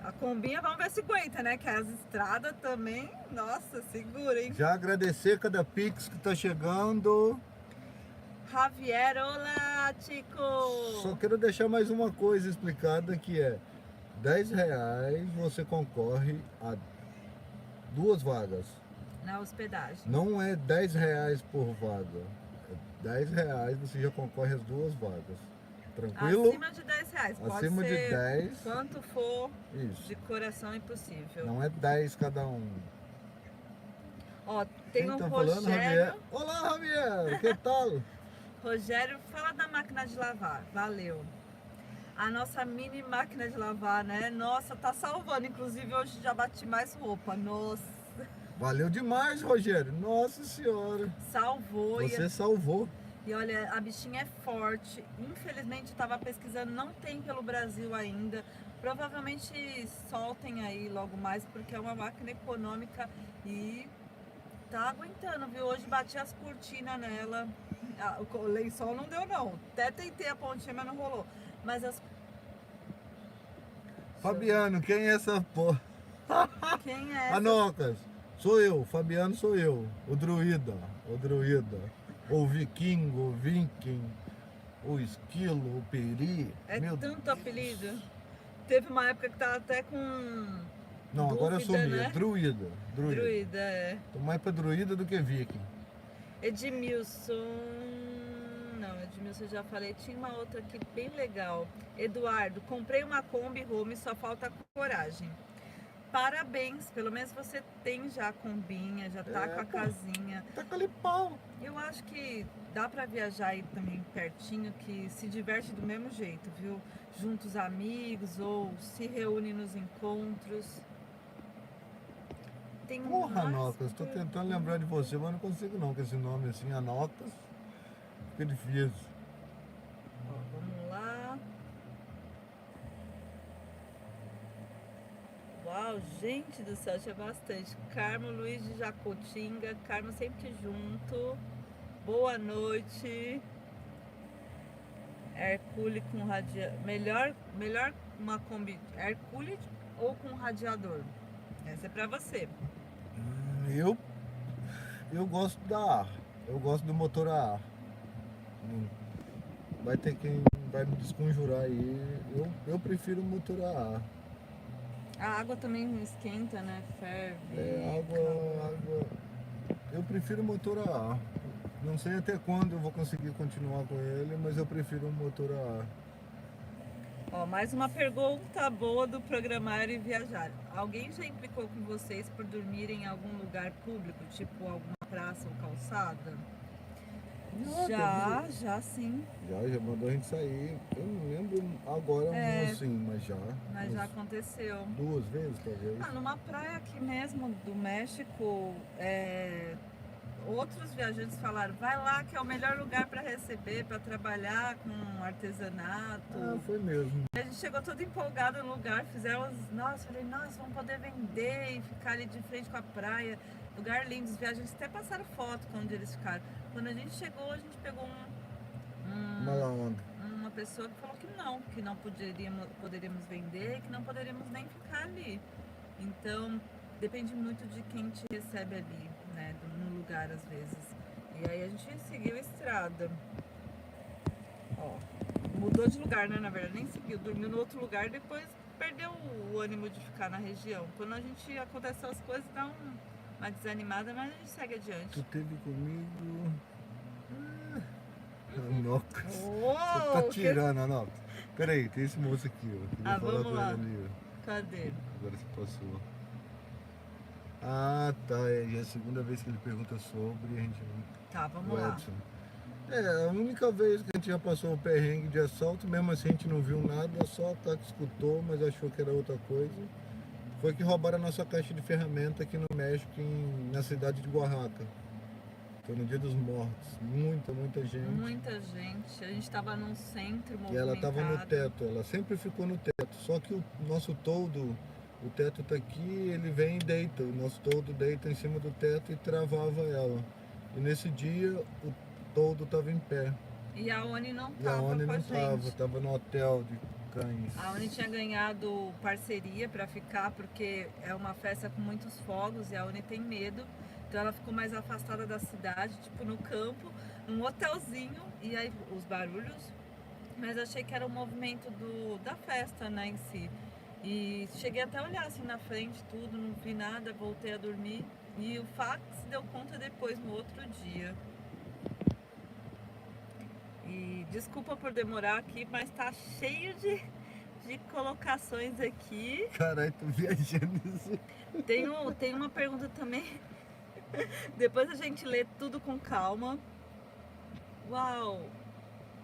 A combinha, vamos ver se aguenta, né? Que as estradas também, nossa, segura, hein? Já agradecer cada Pix que está chegando. Javier, olá, Chico! Só quero deixar mais uma coisa explicada que é R$10 você concorre a 2 vagas. Na hospedagem. Não é R$10 por vaga. É R$10 você já concorre às 2 vagas. Tranquilo? Acima de R$10. Pode Acima de ser 10. quanto for. Isso. De coração impossível. Não é 10 cada um. Ó, tem Quem um tá Rogério. falando, Javier? Olá, Javier! Que tal? Rogério, fala da máquina de lavar. Valeu. A nossa mini máquina de lavar, né? Nossa, tá salvando. Inclusive, hoje já bati mais roupa. Nossa. Valeu demais, Rogério. Nossa Senhora. Salvou. Você salvou. E olha, a bichinha é forte. Infelizmente, estava pesquisando, não tem pelo Brasil ainda. Provavelmente soltem aí logo mais, porque é uma máquina econômica e tá aguentando, viu? Hoje bati as cortinas nela. O lençol não deu, não. Até tentei a pontinha, mas não rolou. Mas as... Fabiano, quem é essa porra? Quem é essa? Anocas, sou eu. Fabiano sou eu. O druida. O vikingo, o viking, o esquilo, o peri. É Meu tanto Deus. apelido. Teve uma época que tava até com... Não, agora eu sou né? druida. Druida, é. Tô mais pra druida do que viking. Edmilson... Não, Edmilson eu já falei. Tinha uma outra aqui bem legal. Eduardo, comprei uma Kombi Home, só falta coragem. Parabéns, pelo menos você tem já a combinha, já tá com a casinha. Tá com ali pau. Eu acho que dá pra viajar aí também pertinho, que se diverte do mesmo jeito, viu? Junta os amigos ou se reúne nos encontros. Tem Porra, mais Anocas, tô tentando lembrar de você, mas não consigo não, com esse nome assim, Anocas. Fica difícil. Ó, vamos lá. Uau, gente do céu, tinha bastante. Carmo Luiz de Jacotinga, Carmo sempre junto. Boa noite. Hercule com radiador. Melhor uma Kombi Hercule ou com radiador? Essa é pra você. Eu gosto da ar. Eu gosto do motor a ar. Vai ter quem vai me desconjurar aí. Eu prefiro o motor a ar. A água também esquenta, né? Ferve. Água. Eu prefiro o motor a ar. Não sei até quando eu vou conseguir continuar com ele, mas eu prefiro o motor a ar. Ó, mais uma pergunta boa do Programar e Viajar. Alguém já implicou com vocês por dormir em algum lugar público, tipo alguma praça ou calçada? Já sim. Já mandou a gente sair. Eu não lembro agora assim, mas já. Mas já aconteceu. 2 vezes, talvez. Numa praia aqui mesmo do México, outros viajantes falaram, vai lá que é o melhor lugar para receber, para trabalhar com artesanato. Ah, foi mesmo. A gente chegou todo empolgado no lugar, fizemos, nossa, falei, nossa, vamos poder vender e ficar ali de frente com a praia, lugar lindo, os viajantes até passaram foto onde eles ficaram. Quando a gente chegou, a gente pegou Mala onda. uma pessoa que falou que não poderíamos vender, que não poderíamos nem ficar ali. Então, depende muito de quem te recebe ali, né, no lugar às vezes. E aí a gente seguiu a estrada. Ó, mudou de lugar, né, na verdade, nem seguiu, dormiu no outro lugar, depois perdeu o ânimo de ficar na região. Quando a gente acontece as coisas, dá uma desanimada, mas a gente segue adiante. Tu teve comigo... Anox. Uou, Você tá tirando, Anox. Peraí, tem esse moço aqui, ó. Queria falar vamos com lá. ele ali, ó. Cadê? Agora você passou. Ah, tá. É a segunda vez que ele pergunta sobre a gente. Tá, vamos O lá. Edson. É, a única vez que a gente já passou o perrengue de assalto, mesmo assim a gente não viu nada, só a Tati escutou, mas achou que era outra coisa. Foi que roubaram a nossa caixa de ferramenta aqui no México, na cidade de Oaxaca. Foi no Dia dos Mortos. Muita gente. Muita gente. A gente tava num centro movimentado. E ela tava no teto, ela sempre ficou no teto. Só que o nosso toldo, o teto tá aqui, ele vem e deita. O nosso toldo deita em cima do teto e travava ela. E nesse dia o toldo tava em pé. E a Oni não E a tava Oni com a não gente. tava no hotel de cães. A Oni tinha ganhado parceria para ficar, porque é uma festa com muitos fogos e a Oni tem medo. Então ela ficou mais afastada da cidade, tipo no campo, num hotelzinho, e aí os barulhos. Mas achei que era o movimento da festa, né, em si. E cheguei até a olhar assim na frente, tudo, não vi nada, voltei a dormir. E o fax deu conta depois, no outro dia. E desculpa por demorar aqui, mas tá cheio de colocações aqui. Caralho, tô viajando isso. Tem uma pergunta também. Depois a gente lê tudo com calma. Uau!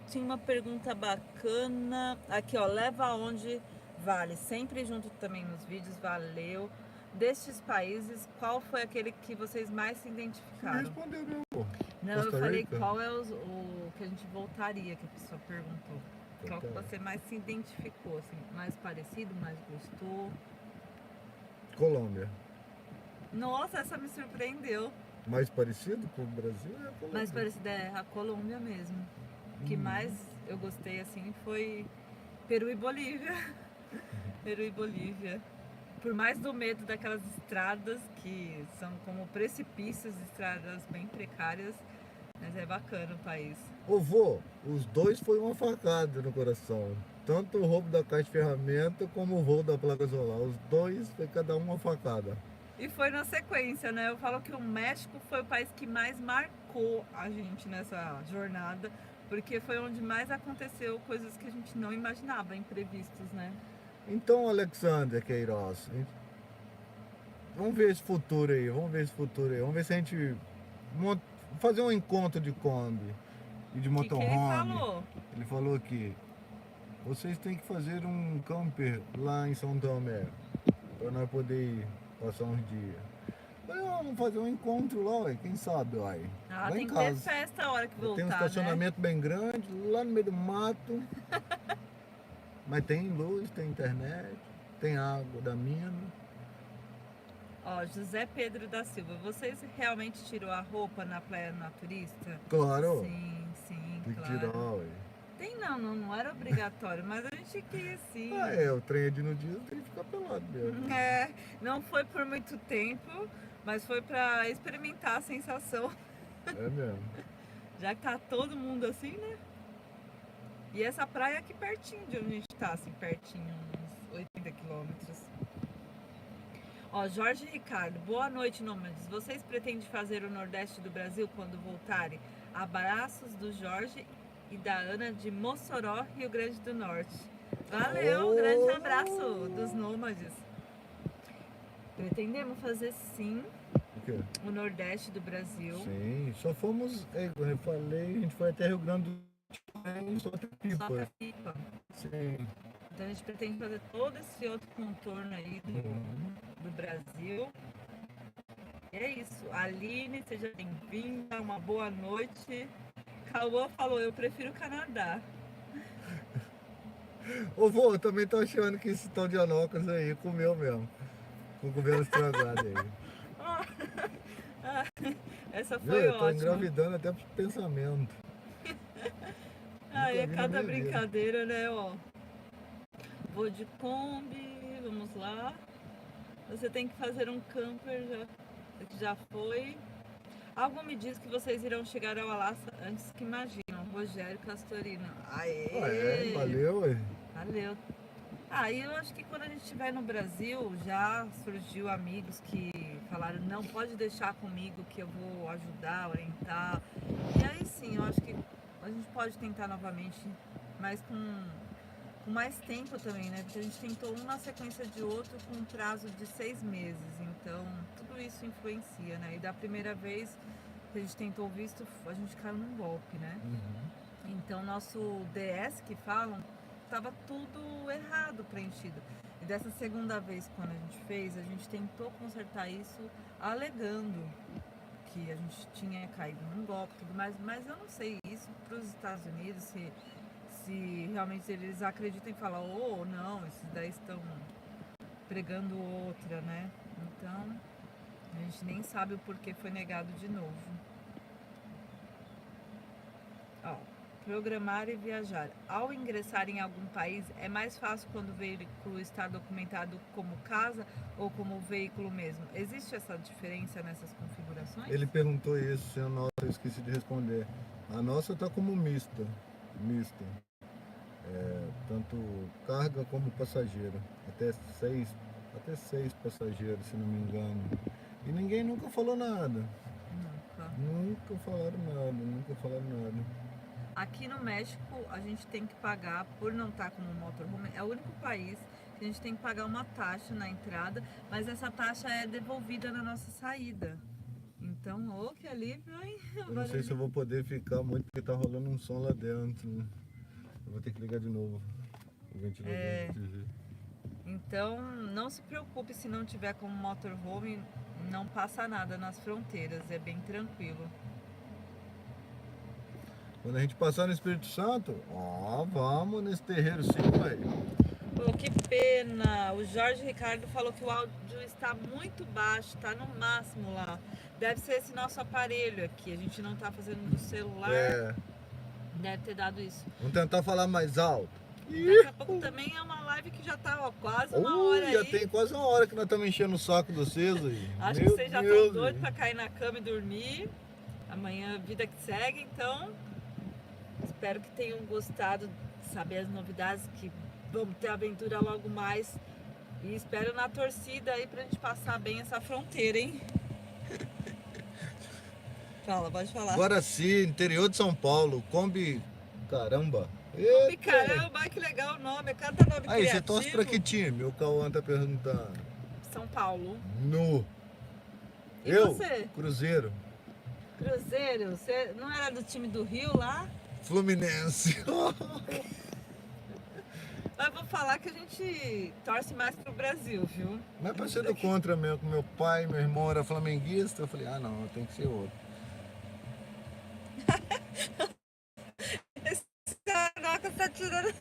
Tinha uma pergunta bacana. Aqui, ó, leva aonde vale. Sempre junto também nos vídeos, valeu. Destes países, qual foi aquele que vocês mais se Você identificaram? respondeu, meu amor. Não, Costa eu falei Rica? qual é o que a gente voltaria, que a pessoa perguntou. Qual que você mais se identificou, assim, mais parecido, mais gostou? Colômbia. Nossa, essa me surpreendeu. Mais parecido com o Brasil é a Colômbia. Mais parecida é a Colômbia mesmo. O que mais eu gostei, assim, foi Peru e Bolívia. Peru e Bolívia. Por mais do medo daquelas estradas que são como precipícios, estradas bem precárias, mas é bacana o país. Ô vô, os dois foi uma facada no coração. Tanto o roubo da caixa de ferramenta como o voo da placa solar. Os dois foi cada uma facada. E foi na sequência, né? Eu falo que o México foi o país que mais marcou a gente nessa jornada, porque foi onde mais aconteceu coisas que a gente não imaginava, imprevistos, né? Então, Alexander Queiroz, vamos ver esse futuro aí, vamos ver se a gente fazer um encontro de Kombi e de O que ele motorhome. falou? Ele falou que vocês têm que fazer um camper lá em São Tomé, para nós poder ir passar uns dias. Falei, vamos fazer um encontro lá, ué, quem sabe, uai. Ah, Lá tem em que ter casa. festa a hora que voltar, Tem um né? estacionamento bem grande, lá no meio do mato. Mas tem luz, tem internet, tem água da mina. Ó, José Pedro da Silva, vocês realmente tirou a roupa na praia naturista? Claro, Sim, tem que claro. tirar, ué. Tem não era obrigatório, mas a gente quis sim. Ah, é, o trem é de nudismo, tem que ficar pelado mesmo. É, não foi por muito tempo, mas foi pra experimentar a sensação, É mesmo. já que tá todo mundo assim, né? E essa praia é aqui pertinho de onde a gente tá, assim, pertinho, uns 80 quilômetros. Ó, Jorge Ricardo, boa noite, nômades. Vocês pretendem fazer o Nordeste do Brasil quando voltarem? Abraços do Jorge e da Ana de Mossoró, Rio Grande do Norte. Valeu, um grande abraço dos nômades. Pretendemos fazer sim O quê? o Nordeste do Brasil. Sim, só fomos, como eu falei, a gente foi até Rio Grande do Sul, só até Só Pipa. pra Pipa. Sim. Então a gente pretende fazer todo esse outro contorno aí do Brasil. E é isso. Aline, seja bem-vinda, uma boa noite. Cauã falou, eu prefiro o Canadá. Ô, vô, eu também tô achando que esse tal de Anocas aí comeu mesmo. Com o governo estragado aí. Essa Viu? foi Eu tô ótima. engravidando até pro pensamento. Ai, é Nunca vi na cada minha vida. brincadeira, né, ó. Vou de Kombi, vamos lá. Você tem que fazer um camper, já foi. Algo me diz que vocês irão chegar ao Alasca antes que imaginam. Rogério Castorino. Aê! Valeu, ué. Valeu. E eu acho que quando a gente estiver no Brasil, já surgiu amigos que falaram, não, pode deixar comigo que eu vou ajudar, orientar. E aí sim, eu acho que a gente pode tentar novamente, mas com mais tempo também, né? Porque a gente tentou um na sequência de outro com um prazo de 6 meses. Então, tudo isso influencia, né? E da primeira vez que a gente tentou o visto, a gente caiu num golpe, né? Então, nosso DS que falam, estava tudo errado preenchido. E dessa segunda vez, quando a gente fez, a gente tentou consertar isso alegando que a gente tinha caído num golpe e tudo mais, mas eu não sei isso para os Estados Unidos, se realmente eles acreditam e falam, oh, não, esses daí estão pregando outra, né? Então, a gente nem sabe o porquê foi negado de novo. Ó, programar e viajar. Ao ingressar em algum país, é mais fácil quando o veículo está documentado como casa ou como veículo mesmo? Existe essa diferença nessas configurações? Ele perguntou isso, se a nossa eu esqueci de responder. A nossa tá como mista. Tanto carga como passageiro. Até seis passageiros, se não me engano. E ninguém nunca falou nada. Nunca falaram nada. Aqui no México, a gente tem que pagar, por não estar como motorhome, é o único país que a gente tem que pagar uma taxa na entrada, mas essa taxa é devolvida na nossa saída. Então, que alívio, hein? Eu não sei se eu vou poder ficar muito, porque tá rolando um som lá dentro, né? Eu vou ter que ligar de novo o ventilador. Então, não se preocupe se não tiver como motorhome, não passa nada nas fronteiras, é bem tranquilo. Quando a gente passar no Espírito Santo, vamos nesse terreiro sim, velho. Pô, que pena! O Jorge Ricardo falou que o áudio está muito baixo, está no máximo lá. Deve ser esse nosso aparelho aqui, a gente não está fazendo do celular. Deve ter dado isso. Vamos tentar falar mais alto. Daqui a pouco também é uma live que já tá quase uma hora aí. Já tem quase uma hora que nós estamos enchendo o saco de vocês aí. Acho que vocês já estão doidos para cair na cama e dormir. Amanhã vida que segue, então espero que tenham gostado de saber as novidades, que vamos ter aventura logo mais. E espero na torcida aí pra gente passar bem essa fronteira, hein? Fala, pode falar. Guaraci, interior de São Paulo, Kombi, caramba. Kombi, caramba, que legal o nome, cada nome aí, criativo. você torce pra que time? O Cauã tá perguntando. São Paulo. E eu? Você? Cruzeiro. Cruzeiro? Você não era do time do Rio lá? Fluminense. Mas vou falar que a gente torce mais pro Brasil, viu? Não é pra ser do contra mesmo, com meu pai, meu irmão era flamenguista, eu falei, não, tem que ser outro. Esse caraca tá tirando...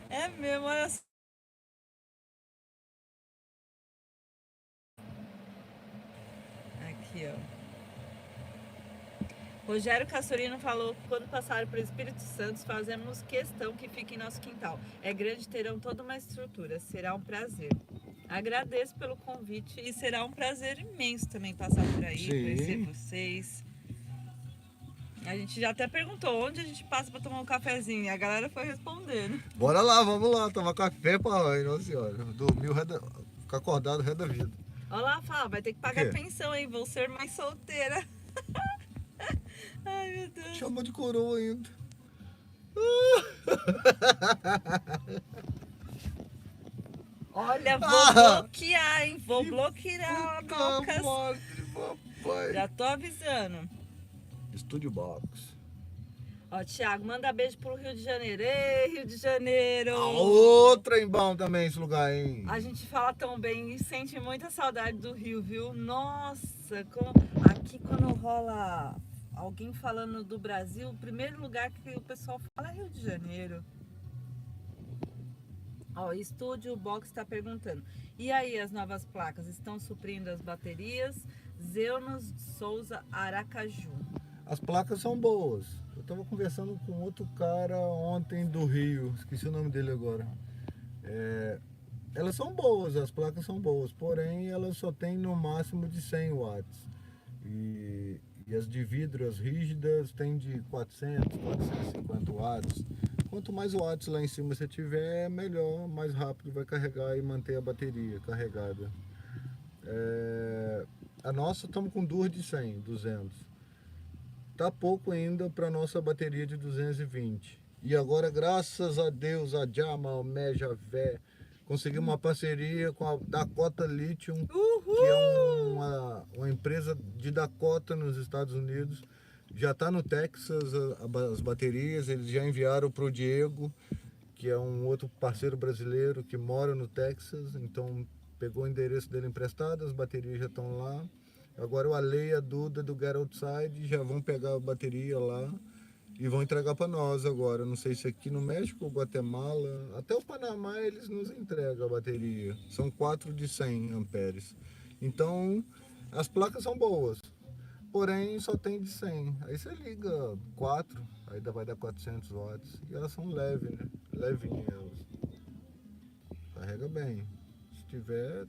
É mesmo, olha só. Aqui, ó. Rogério Castorino falou que quando passarem para o Espírito Santo, fazemos questão que fique em nosso quintal. É grande, terão toda uma estrutura. Será um prazer. Agradeço pelo convite e será um prazer imenso também passar por aí, conhecer vocês. A gente já até perguntou onde a gente passa para tomar um cafezinho e a galera foi respondendo. Bora lá, vamos lá, tomar café para Nossa Senhora. Dormir, ficar acordado o resto da vida. Olha lá, Fá, vai ter que pagar pensão, hein? Vou ser mais solteira. Ai, meu Deus. Chamou de coroa ainda. Olha, vou bloquear, hein? Vou bloquear a Bocas. Já tô avisando. Studio Box. Ó, Thiago, manda beijo pro Rio de Janeiro. Ei, Rio de Janeiro! Outra em bom também esse lugar, hein? A gente fala tão bem e sente muita saudade do Rio, viu? Nossa, aqui quando rola alguém falando do Brasil, o primeiro lugar que o pessoal fala é Rio de Janeiro. Ó, Estúdio Box está perguntando. E aí, as novas placas estão suprindo as baterias? Zeunos Souza Aracaju. As placas são boas. Eu tava conversando com outro cara ontem do Rio, esqueci o nome dele agora. Elas são boas, as placas são boas, porém elas só têm no máximo de 100 watts. E as de vidro, as rígidas, tem de 400, 450 watts. Quanto mais watts lá em cima você tiver, melhor, mais rápido vai carregar e manter a bateria carregada. A nossa estamos com duas de 100, 200. Tá pouco ainda para nossa bateria de 220. E agora, graças a Deus, a Jamal, Javé, conseguimos uma parceria com a Dakota Lithium, que é uma empresa de Dakota nos Estados Unidos. Já está no Texas as baterias, eles já enviaram para o Diego, que é um outro parceiro brasileiro que mora no Texas. Então pegou o endereço dele emprestado, as baterias já estão lá. Agora o Ale e a Duda do Get Outside já vão pegar a bateria lá e vão entregar para nós agora. Não sei se aqui no México ou Guatemala, até o Panamá eles nos entregam a bateria. São 4 de 100 amperes. Então as placas são boas, porém só tem de 100. Aí você liga 4, aí vai dar 400 watts. E elas são leves, né? Levinhas elas. Carrega bem. Se tiver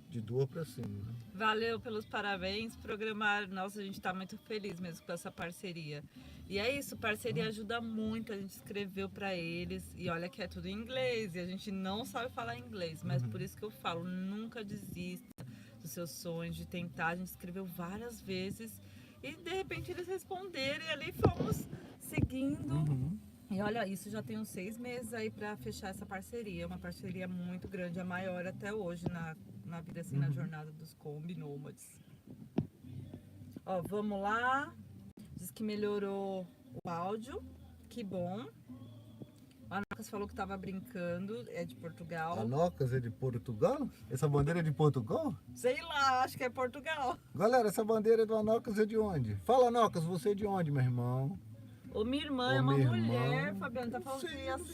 de 2 para cima. Valeu pelos parabéns, programar. Nossa, a gente tá muito feliz mesmo com essa parceria. E é isso, parceria ajuda muito. A gente escreveu para eles e olha que é tudo em inglês e a gente não sabe falar inglês, mas por isso que eu falo, nunca desista dos seus sonhos, de tentar. A gente escreveu várias vezes e de repente eles responderam e ali fomos seguindo. E olha, isso já tem uns 6 meses aí para fechar essa parceria. É uma parceria muito grande, a maior até hoje na vida, assim, na jornada dos Kombi Nômades. Ó, vamos lá. Diz que melhorou o áudio. Que bom. A Nocas falou que tava brincando, é de Portugal. A Nocas é de Portugal? Essa bandeira é de Portugal? Sei lá, acho que é Portugal. Galera, essa bandeira do Anocas é de onde? Fala, Anocas, você é de onde, meu irmão? Ô, minha irmã é uma mulher, Fabiano, tá falando que eu não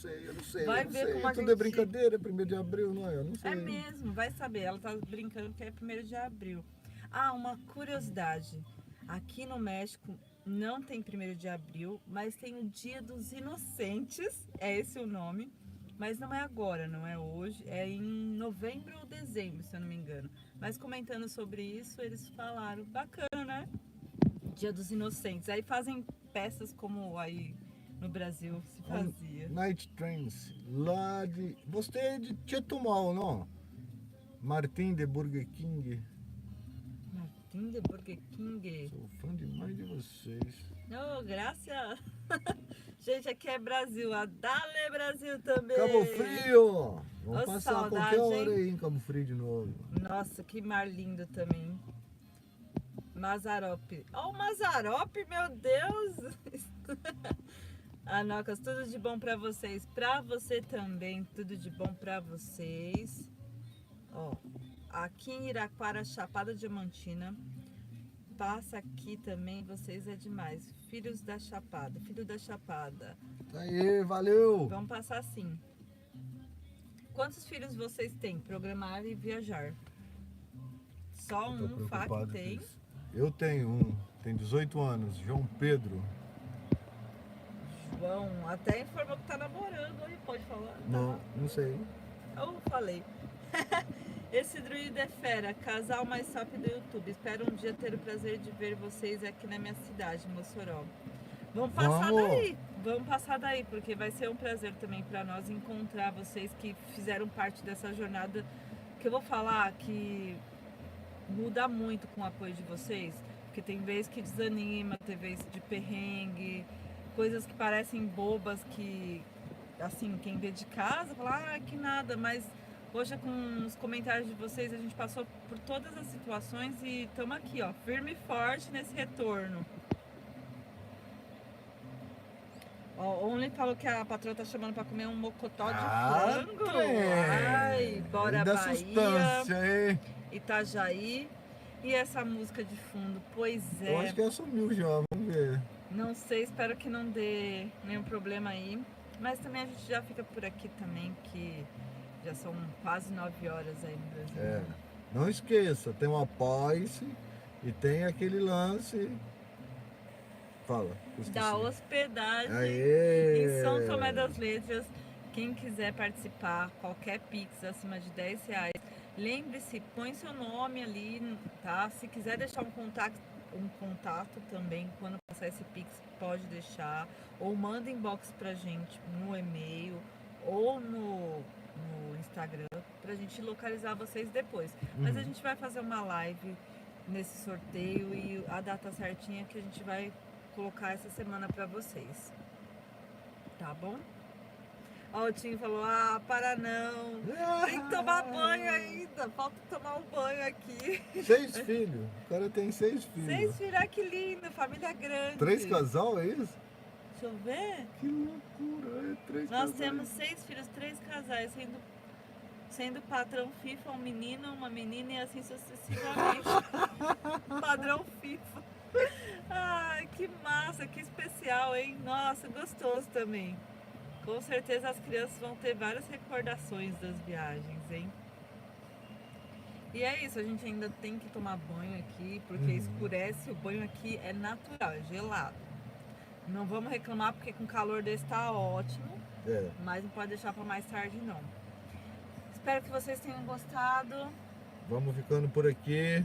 sei. Vai ver como a Tudo gente... é brincadeira, 1º de abril, não é? Eu não sei. É mesmo, vai saber. Ela tá brincando que é 1º de abril. Ah, uma curiosidade. Aqui no México não tem 1º de abril, mas tem o Dia dos Inocentes. É esse o nome. Mas não é agora, não é hoje. É em novembro ou dezembro, se eu não me engano. Mas comentando sobre isso, eles falaram, bacana, né? Dia dos Inocentes. Aí fazem peças como aí no Brasil se fazia. Night Trains, lá de... Você é de Chetumal, não? Martim de Burger King. Martim de Burger King. Sou fã demais de vocês. Oh, graças. Gente, aqui é Brasil. A Dale Brasil também. Cabo Frio! Vamos Ô, passar saudade, qualquer hora hein? aí em Cabo Frio de novo. Nossa, que mar lindo também. Mazarope. Ó, o Mazarope, meu Deus! Anocas, tudo de bom pra vocês. Pra você também, tudo de bom pra vocês. Ó, aqui em Iraquara, Chapada Diamantina. Passa aqui também, vocês é demais. Filhos da Chapada, filho da Chapada. Aí, valeu! Vamos passar sim. Quantos filhos vocês têm? Programar e viajar. Só Eu tô um, Fá, que preocupado tem. com isso. Eu tenho um, tem 18 anos, João Pedro. João, até informou que tá namorando aí, pode falar? Não sei. Eu falei. Esse druida é fera, casal mais top do YouTube. Espero um dia ter o prazer de ver vocês aqui na minha cidade, Mossoró. Vamos passar daí, porque vai ser um prazer também para nós encontrar vocês que fizeram parte dessa jornada. Que eu vou falar que muda muito com o apoio de vocês, porque tem vezes que desanima, tem vezes de perrengue, coisas que parecem bobas que, assim, quem vê de casa fala, que nada, mas hoje com os comentários de vocês a gente passou por todas as situações e estamos aqui, ó, firme e forte nesse retorno. Ó, Only falou que a patroa tá chamando pra comer um mocotó de Ah, frango. trem. Ai, bora Da Bahia, sustância, hein? Itajaí. E essa música de fundo, pois Eu acho é. que ela sumiu já, vamos ver. Não sei, espero que não dê nenhum problema aí. Mas também a gente já fica por aqui também, que já são quase 9 horas aí no Brasil. É. Não esqueça, tem o Apoie-se e tem aquele lance. Fala. Eu esqueci. Da hospedagem Aê! em São Tomé das Letras. Quem quiser participar, qualquer Pix acima de R$10, lembre-se, põe seu nome ali, tá? Se quiser deixar um contato também, quando passar esse Pix, pode deixar. Ou manda inbox pra gente no e-mail ou no Instagram, pra gente localizar vocês depois. Mas a gente vai fazer uma live nesse sorteio e a data certinha que a gente vai colocar essa semana pra vocês. Tá bom? Ó, o Tim falou, para não. Tem que tomar banho ainda. Falta tomar um banho aqui. 6 filhos. O cara tem 6 filhos. 6 filhos, que lindo. Família grande. 3 casal, é isso? Deixa eu ver. Que loucura, é 3 Nós casais. temos 6 filhos, 3 casais, sendo patrão FIFA, um menino, uma menina e assim sucessivamente. Padrão FIFA. Ai, que massa, que especial, hein? Nossa, gostoso também. Com certeza as crianças vão ter várias recordações das viagens, hein? E é isso, a gente ainda tem que tomar banho aqui, porque escurece, o banho aqui é natural, é gelado. Não vamos reclamar porque com calor desse tá ótimo, mas não pode deixar para mais tarde não. Espero que vocês tenham gostado. Vamos ficando por aqui.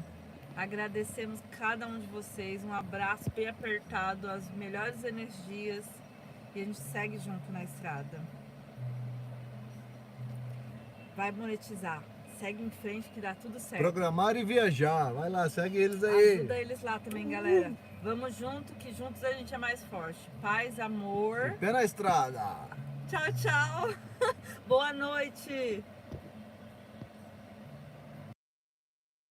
Agradecemos cada um de vocês, um abraço bem apertado, as melhores energias. E a gente segue junto na estrada. Vai monetizar. Segue em frente que dá tudo certo. Programar e viajar. Vai lá, segue eles aí. Ajuda eles lá também, galera. Vamos junto, que juntos a gente é mais forte. Paz, amor. Pé na estrada. Tchau, tchau. Boa noite.